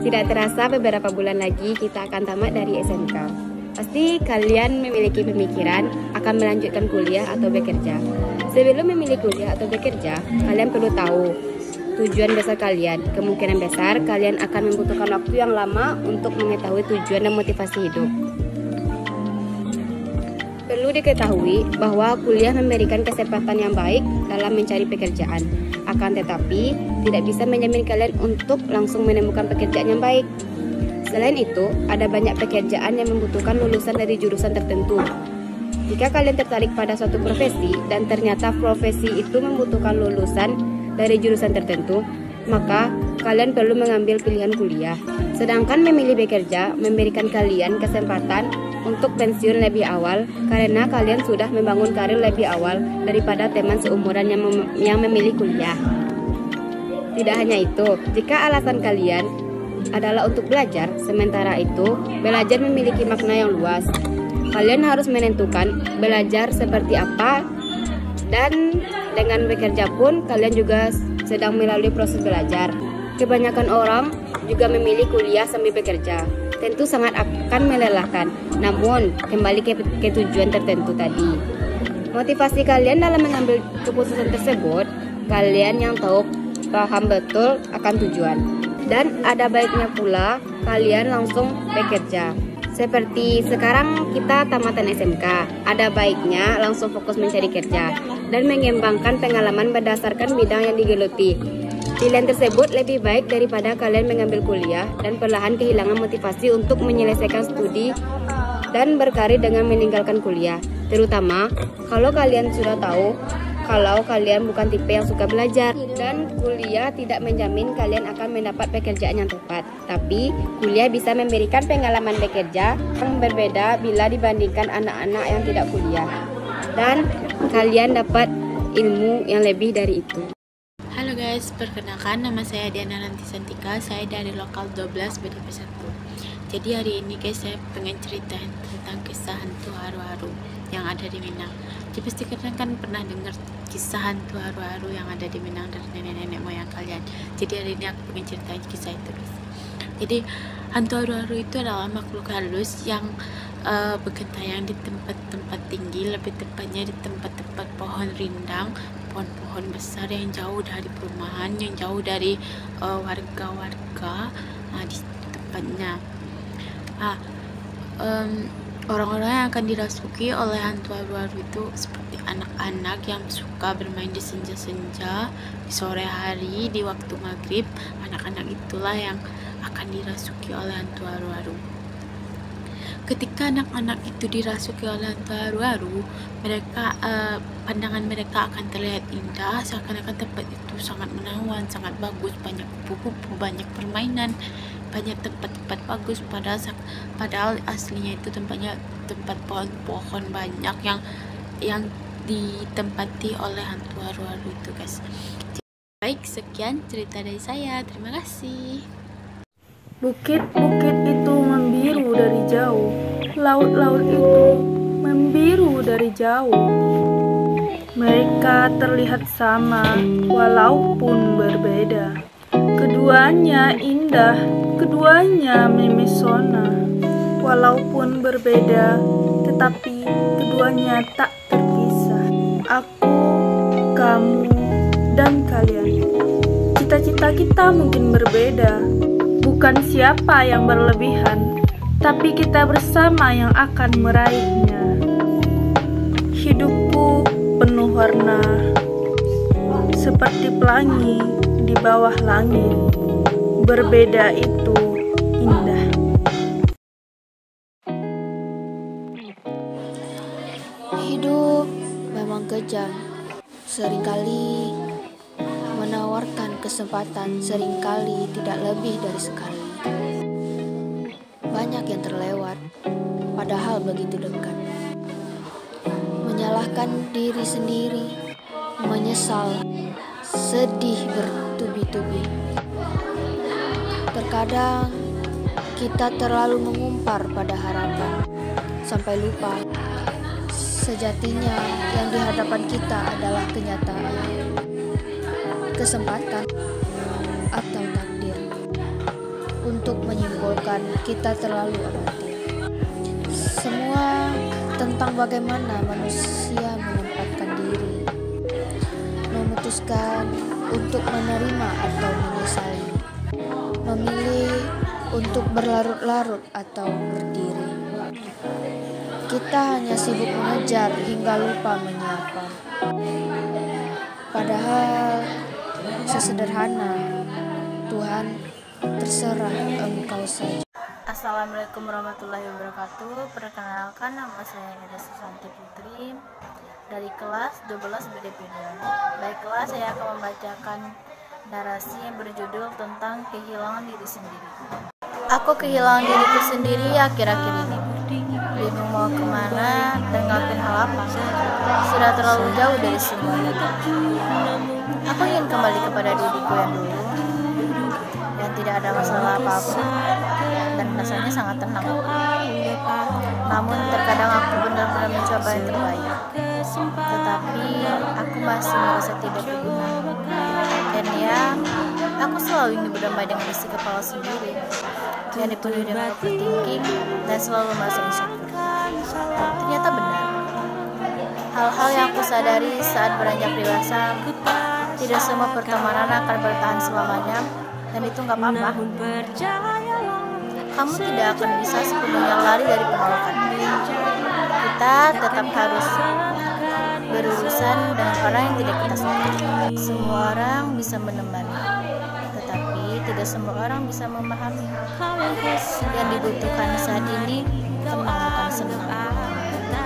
Tidak terasa beberapa bulan lagi kita akan tamat dari SMK. Pasti kalian memiliki pemikiran akan melanjutkan kuliah atau bekerja. Sebelum memilih kuliah atau bekerja, kalian perlu tahu tujuan besar kalian. Kemungkinan besar kalian akan membutuhkan waktu yang lama untuk mengetahui tujuan dan motivasi hidup. Perlu diketahui bahwa kuliah memberikan kesempatan yang baik dalam mencari pekerjaan. Akan tetapi, tidak bisa menjamin kalian untuk langsung menemukan pekerjaan yang baik. Selain itu, ada banyak pekerjaan yang membutuhkan lulusan dari jurusan tertentu. Jika kalian tertarik pada suatu profesi dan ternyata profesi itu membutuhkan lulusan dari jurusan tertentu, maka kalian perlu mengambil pilihan kuliah. Sedangkan memilih bekerja memberikan kalian kesempatan untuk pensiun lebih awal karena kalian sudah membangun karir lebih awal daripada teman seumuran yang memilih kuliah. Tidak hanya itu, jika alasan kalian adalah untuk belajar, sementara itu belajar memiliki makna yang luas. Kalian harus menentukan belajar seperti apa, dan dengan bekerja pun kalian juga sedang melalui proses belajar. Kebanyakan orang juga memilih kuliah sambil bekerja. Tentu sangat akan melelahkan, namun kembali ke tujuan tertentu tadi. Motivasi kalian dalam mengambil keputusan tersebut, kalian yang tahu paham betul akan tujuan. Dan ada baiknya pula kalian langsung bekerja. Seperti sekarang kita tamatan SMK, ada baiknya langsung fokus mencari kerja dan mengembangkan pengalaman berdasarkan bidang yang digeluti. Pilihan tersebut lebih baik daripada kalian mengambil kuliah dan perlahan kehilangan motivasi untuk menyelesaikan studi dan berkarir dengan meninggalkan kuliah. Terutama kalau kalian sudah tahu kalau kalian bukan tipe yang suka belajar, dan kuliah tidak menjamin kalian akan mendapat pekerjaan yang tepat. Tapi kuliah bisa memberikan pengalaman bekerja yang berbeda bila dibandingkan anak-anak yang tidak kuliah, dan kalian dapat ilmu yang lebih dari itu. Halo guys, perkenalkan nama saya Diana Nanti Santika, saya dari lokal 12 BDP 1. Jadi hari ini guys saya pengen ceritain tentang kisah hantu haru-haru yang ada di Minang. Jadi pasti kalian kan pernah dengar kisah hantu haru-haru yang ada di Minang dari nenek-nenek moyang kalian. Jadi hari ini aku pengen ceritain kisah itu guys. Jadi hantu haru-haru itu adalah makhluk halus yang bergentayangan di tempat-tempat tinggi, lebih tepatnya di tempat-tempat pohon rindang, pohon-pohon besar yang jauh dari perumahan, yang jauh dari warga-warga di tempatnya. Orang-orang yang akan dirasuki oleh hantu haru-haru itu seperti anak-anak yang suka bermain di senja-senja, di sore hari, di waktu maghrib. Anak-anak itulah yang akan dirasuki oleh hantu haru-haru. Ketika anak-anak itu dirasuki oleh hantu haru-haru, pandangan mereka akan terlihat indah, seakan-akan tempat itu sangat menawan, sangat bagus, banyak kupu-kupu, banyak permainan, banyak tempat-tempat bagus. Padahal aslinya itu tempatnya tempat pohon-pohon banyak yang ditempati oleh hantu haru-haru itu guys. Baik, sekian cerita dari saya, terima kasih. Bukit-bukit itu membiru dari jauh, laut-laut itu membiru dari jauh. Mereka terlihat sama walaupun berbeda. Keduanya indah, keduanya memesona. Walaupun berbeda, tetapi keduanya tak terpisah. Aku, kamu, dan kalian. Cita-cita kita mungkin berbeda. Bukan siapa yang berlebihan, tapi kita bersama yang akan meraihnya. Hidupku penuh warna, seperti pelangi di bawah langit. Berbeda itu indah. Hidup memang kejam, seringkali menawarkan kesempatan, seringkali tidak lebih dari sekali. Banyak yang terlewat, padahal begitu dekat. Menyalahkan diri sendiri, menyesal, sedih bertubi-tubi. Terkadang kita terlalu mengumpar pada harapan, sampai lupa sejatinya yang di hadapan kita adalah kenyataan, kesempatan, atau takdir. untuk menyimpulkan kita terlalu amatir. Semua tentang bagaimana manusia menempatkan diri, memutuskan untuk menerima atau menyesali, memilih untuk berlarut-larut atau berdiri. Kita hanya sibuk mengejar hingga lupa menyapa. Padahal sesederhana, Tuhan, terserah Engkau saja. Assalamualaikum warahmatullahi wabarakatuh. Perkenalkan, nama saya Eda Susanti Putri dari kelas 12 BDP 2. Baiklah, saya akan membacakan narasi yang berjudul tentang kehilangan diri sendiri. Aku kehilangan diriku sendiri akhir-akhir ini. Bingung mau kemana dan ngelakuin hal apa. Sudah terlalu jauh dari semuanya. Aku ingin kembali kepada diriku yang dulu, dan tidak ada masalah apapun, dan rasanya sangat tenang. Namun terkadang aku benar-benar mencoba yang terbaik, tetapi aku masih merasa tidak berguna. Dan ya, aku selalu ingin berdamai dengan isi kepala sendiri yang dipenuhi dengan overthinking dan selalu merasa insecure. Ternyata benar, hal-hal yang aku sadari saat beranjak dewasa, tidak semua pertemanan akan bertahan selamanya, dan itu gak apa-apa. Kamu tidak akan bisa sepenuhnya lari dari penolakan. Kita tetap harus berurusan dengan orang yang tidak kita suka. Semua orang bisa menemani, tetapi tidak semua orang bisa memahami. Yang dibutuhkan saat ini tenang, bukan senang.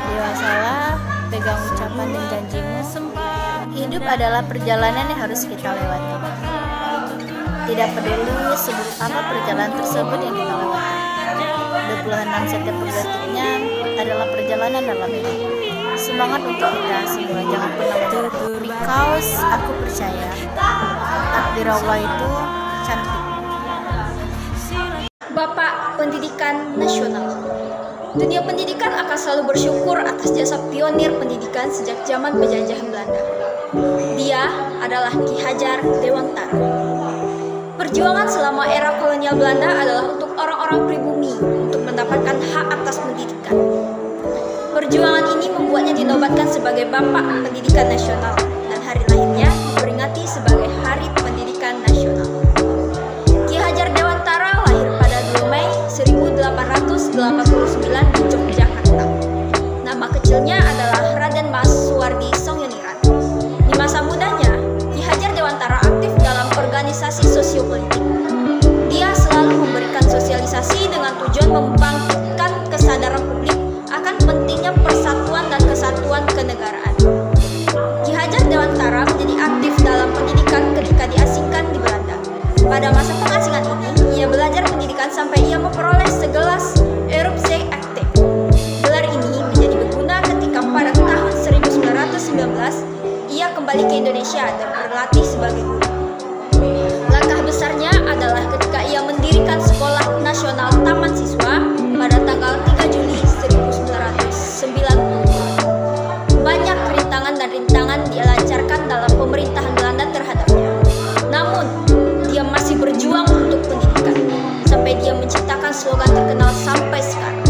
Dewasalah, pegang ucapan dan janjimu. Hidup adalah perjalanan yang harus kita lewati. Tidak peduli seburuk apa perjalanan tersebut yang kita lewati. 26 setiap per detiknya adalah perjalanan dalam hidup. Semangat untuk kita semua, jangan pernah menyerah. Because aku percaya takdir Allah itu cantik. Bapak Pendidikan Nasional. Dunia pendidikan akan selalu bersyukur atas jasa pionir pendidikan sejak zaman penjajahan Belanda. Dia adalah Ki Hajar Dewantara. Perjuangan selama era kolonial Belanda adalah untuk orang-orang pribumi untuk mendapatkan hak atas pendidikan. Perjuangan ini membuatnya dinobatkan sebagai Bapak Pendidikan Nasional, dan hari lahirnya diperingati sebagai Hari Pendidikan Nasional. Ki Hajar Dewantara lahir pada 2 Mei 1889 di Yogyakarta. Nama kecilnya adalah Raden Mas Suwardi Songyoniran. Di masa mudanya, Ki Hajar Dewantara aktif dalam organisasi sosiopolitik. Dia selalu memberikan sosialisasi dengan tujuan membangkitkan kesadaran publik akan pentingnya persatuan dan kesatuan kenegaraan. Ki Hajar Dewantara menjadi aktif dalam pendidikan ketika diasingkan di Belanda. Pada masa pengasingan ini, ia belajar pendidikan sampai ia memperoleh segelas Eroepsche-Akte. Gelar ini menjadi berguna ketika pada tahun 1919 ia kembali ke Indonesia dan berlatih sebagai guru. Langkah besarnya adalah ketika ia mendirikan Sekolah Nasional Taman Siswa pada tanggal 3 Juli 1990. Banyak rintangan dan rintangan dia lancarkan dalam pemerintahan Belanda terhadapnya. Namun, dia masih berjuang untuk pendidikan, sampai dia menciptakan slogan terkenal sampai sekarang,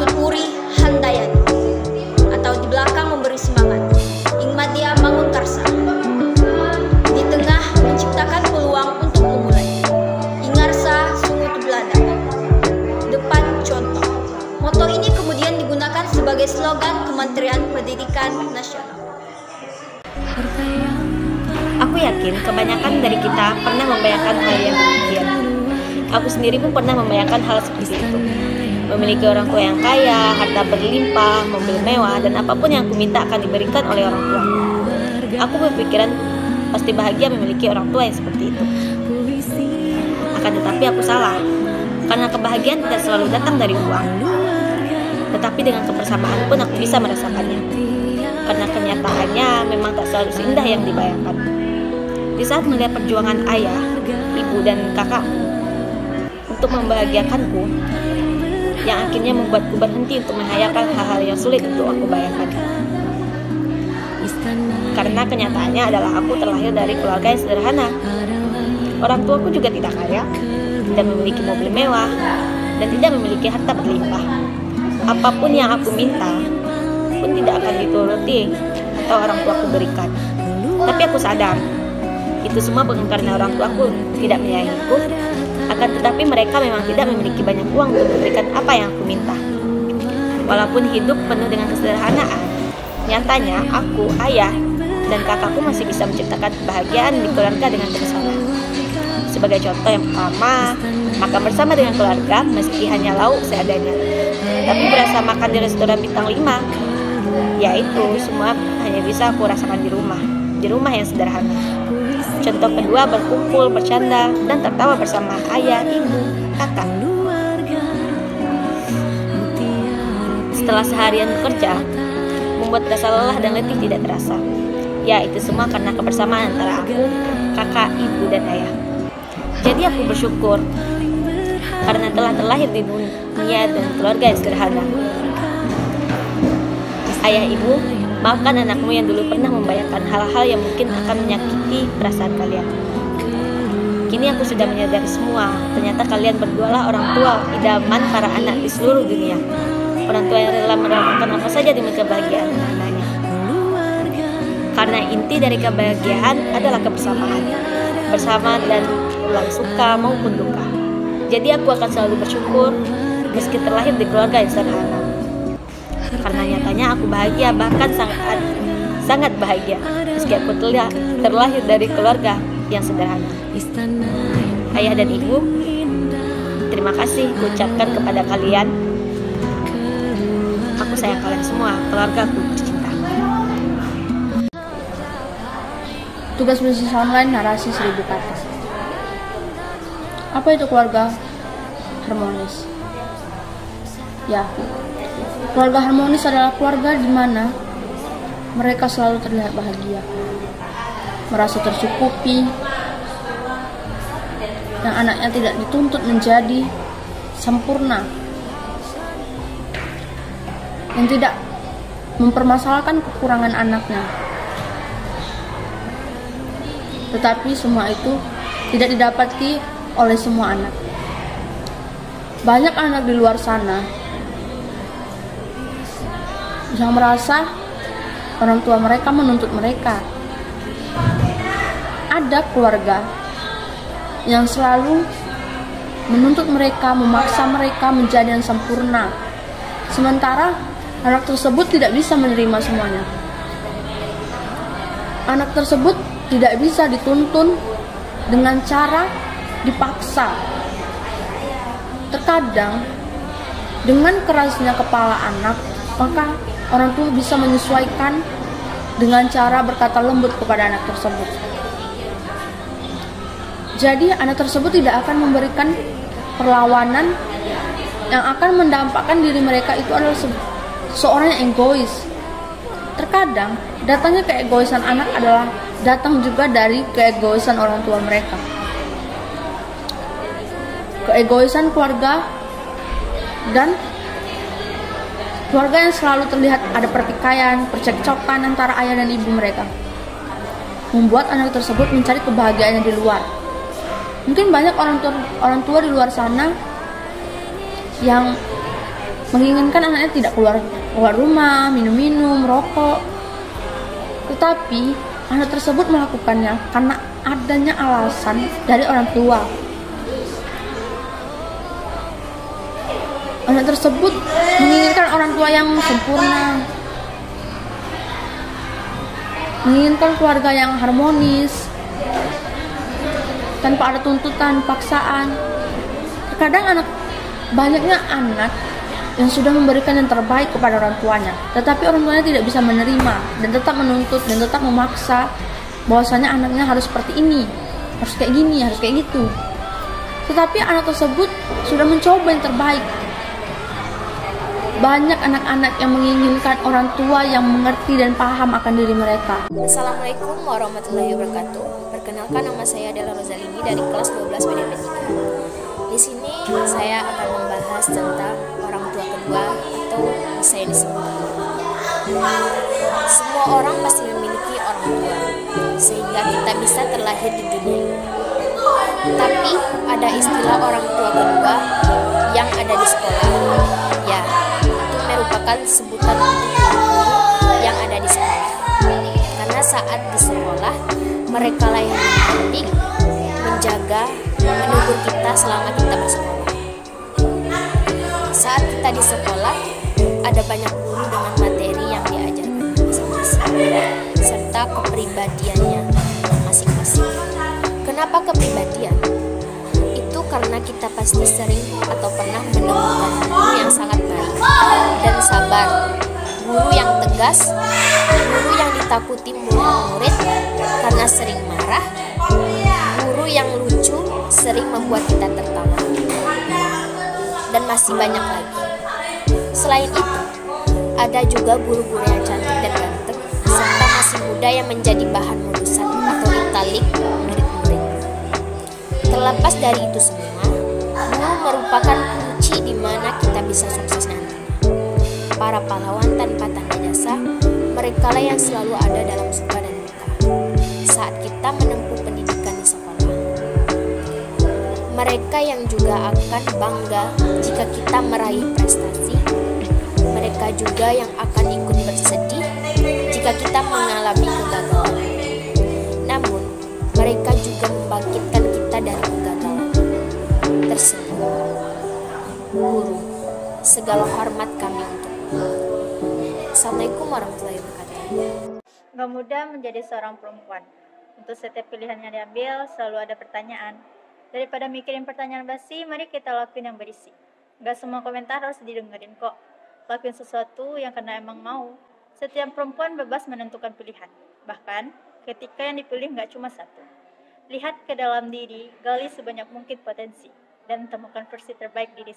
Tuturi Handayani, atau di belakang memberi semangat, Ingmadia Mangunkarsa. Di tengah menciptakan peluang untuk memulai, Ingarsa Sungut Belanda, depan contoh. Moto ini kemudian digunakan sebagai slogan Kementerian Pendidikan Nasional. Aku yakin kebanyakan dari kita pernah membayangkan hal yang demikian. Aku sendiri pun pernah membayangkan hal seperti itu. Memiliki orang tua yang kaya, harta berlimpah, mobil mewah, dan apapun yang aku minta akan diberikan oleh orang tua. Aku berpikiran pasti bahagia memiliki orang tua yang seperti itu. Akan tetapi aku salah, karena kebahagiaan tidak selalu datang dari uang. Tetapi dengan kebersamaan pun aku bisa merasakannya. Karena kenyataannya memang tak selalu seindah yang dibayangkan. Di saat melihat perjuangan ayah, ibu, dan kakakku untuk membahagiakanku, yang akhirnya membuatku berhenti untuk menghayalkan hal-hal yang sulit untuk aku bayangkan. Karena kenyataannya adalah aku terlahir dari keluarga yang sederhana. Orang tuaku juga tidak kaya, tidak memiliki mobil mewah, dan tidak memiliki harta berlimpah. Apapun yang aku minta pun tidak akan dituruti atau orang tuaku berikan. Tapi aku sadar, itu semua bukan karena orang tuaku tidak menyayangiku, akan tetapi mereka memang tidak memiliki banyak uang untuk memberikan apa yang aku minta. Walaupun hidup penuh dengan kesederhanaan, nyatanya aku, ayah, dan kakakku masih bisa menciptakan kebahagiaan di keluarga dengan bersama. Sebagai contoh yang pertama, makan bersama dengan keluarga meski hanya lauk seadanya, tapi berasa makan di restoran bintang 5. Yaitu semua hanya bisa aku rasakan di rumah yang sederhana. Contoh kedua, berkumpul, bercanda, dan tertawa bersama ayah, ibu, kakak. Setelah seharian bekerja, membuat rasa lelah dan letih tidak terasa. Ya, itu semua karena kebersamaan antara aku, kakak, ibu, dan ayah. Jadi aku bersyukur karena telah terlahir di dunia dan keluarga yang sederhana. Ayah, ibu, maafkan anakmu yang dulu pernah membayangkan hal-hal yang mungkin akan menyakiti perasaan kalian. Kini aku sudah menyadari semua, ternyata kalian berdualah orang tua idaman para anak di seluruh dunia. Orang tua yang rela melakukan apa saja demi kebahagiaan anak-anaknya. Karena inti dari kebahagiaan adalah kebersamaan, bersama dan ulang suka maupun duka. Jadi aku akan selalu bersyukur meski terlahir di keluarga yang sederhana. Karena nyatanya aku bahagia, bahkan sangat bahagia meski aku terlahir dari keluarga yang sederhana. Ayah dan ibu, terima kasih kuucapkan kepada kalian. Aku sayang kalian semua, keluarga aku tercinta. Tugas bisnis online narasi 1000 kata. Apa itu keluarga harmonis? Ya, keluarga harmonis adalah keluarga di mana mereka selalu terlihat bahagia, merasa tercukupi, yang anaknya tidak dituntut menjadi sempurna, yang tidak mempermasalahkan kekurangan anaknya. Tetapi semua itu tidak didapati oleh semua anak. Banyak anak di luar sana yang merasa orang tua mereka menuntut mereka. Ada keluarga yang selalu menuntut mereka, memaksa mereka menjadi yang sempurna. Sementara anak tersebut tidak bisa menerima semuanya. Anak tersebut tidak bisa dituntun dengan cara dipaksa. Terkadang dengan kerasnya kepala anak, maka orang tua bisa menyesuaikan dengan cara berkata lembut kepada anak tersebut. Jadi anak tersebut tidak akan memberikan perlawanan yang akan mendampakkan diri mereka itu adalah seorang yang egois. Terkadang datangnya keegoisan anak adalah datang juga dari keegoisan orang tua mereka. Keegoisan keluarga dan keluarga yang selalu terlihat ada pertikaian, percekcokan antara ayah dan ibu mereka, membuat anak tersebut mencari kebahagiaannya di luar. Mungkin banyak orang tua di luar sana yang menginginkan anaknya tidak keluar rumah, minum-minum, merokok. Tetapi anak tersebut melakukannya karena adanya alasan dari orang tua. Anak tersebut menginginkan orang tua yang sempurna, menginginkan keluarga yang harmonis, tanpa ada tuntutan, paksaan. Terkadang banyaknya anak yang sudah memberikan yang terbaik kepada orang tuanya, tetapi orang tuanya tidak bisa menerima dan tetap menuntut dan tetap memaksa bahwasanya anaknya harus seperti ini, harus kayak gini, harus kayak gitu. Tetapi anak tersebut sudah mencoba yang terbaik. Banyak anak-anak yang menginginkan orang tua yang mengerti dan paham akan diri mereka. Assalamualaikum warahmatullahi wabarakatuh. Perkenalkan, nama saya adalah Rozalini dari kelas 12 PDP 3. Di sini saya akan membahas tentang orang tua kedua atau bisa disebut guru. Semua orang pasti memiliki orang tua, sehingga kita bisa terlahir di dunia ini. Tapi ada istilah orang tua kedua yang ada di sekolah. Ya, itu merupakan sebutan untuk guru yang ada di sekolah. Karena saat di sekolah, mereka lah yang membimbing, menjaga, menegur kita selama kita bersekolah. Saat kita di sekolah, ada banyak guru dengan materi yang diajarkan masing-masing, serta kepribadiannya masing-masing. Kenapa kepribadian? Itu karena kita pasti sering atau pernah menemukan guru yang sangat baik dan sabar, guru yang tegas, guru yang ditakuti murid-murid karena sering marah, guru yang lucu sering membuat kita tertawa, dan masih banyak lagi. Selain itu, ada juga guru-guru yang cantik dan ganteng serta masih muda yang menjadi bahan modusan atau italik murid-murid. Terlepas dari itu semua, guru merupakan kunci di mana kita bisa sukses nantinya. Para pahlawan tanpa tanda jasa, merekalah yang selalu ada dalam suka dan duka saat kita menempuh pendidikan di sekolah. Mereka yang juga akan bangga jika kita meraih prestasi. Mereka juga yang akan ikut bersedih jika kita mengalami kegagalan. Namun, mereka juga membangkitkan kita dari kegagalan tersebut. Guru, segala hormat kami untukmu. Assalamualaikum warahmatullahi wabarakatuh. Gak mudah menjadi seorang perempuan. Untuk setiap pilihan yang diambil, selalu ada pertanyaan. Daripada mikirin pertanyaan basi, mari kita lakuin yang berisi. Gak semua komentar harus didengerin kok. Lakuin sesuatu yang karena emang mau. Setiap perempuan bebas menentukan pilihan. Bahkan, ketika yang dipilih gak cuma satu. Lihat ke dalam diri, gali sebanyak mungkin potensi, dan temukan versi terbaik diri.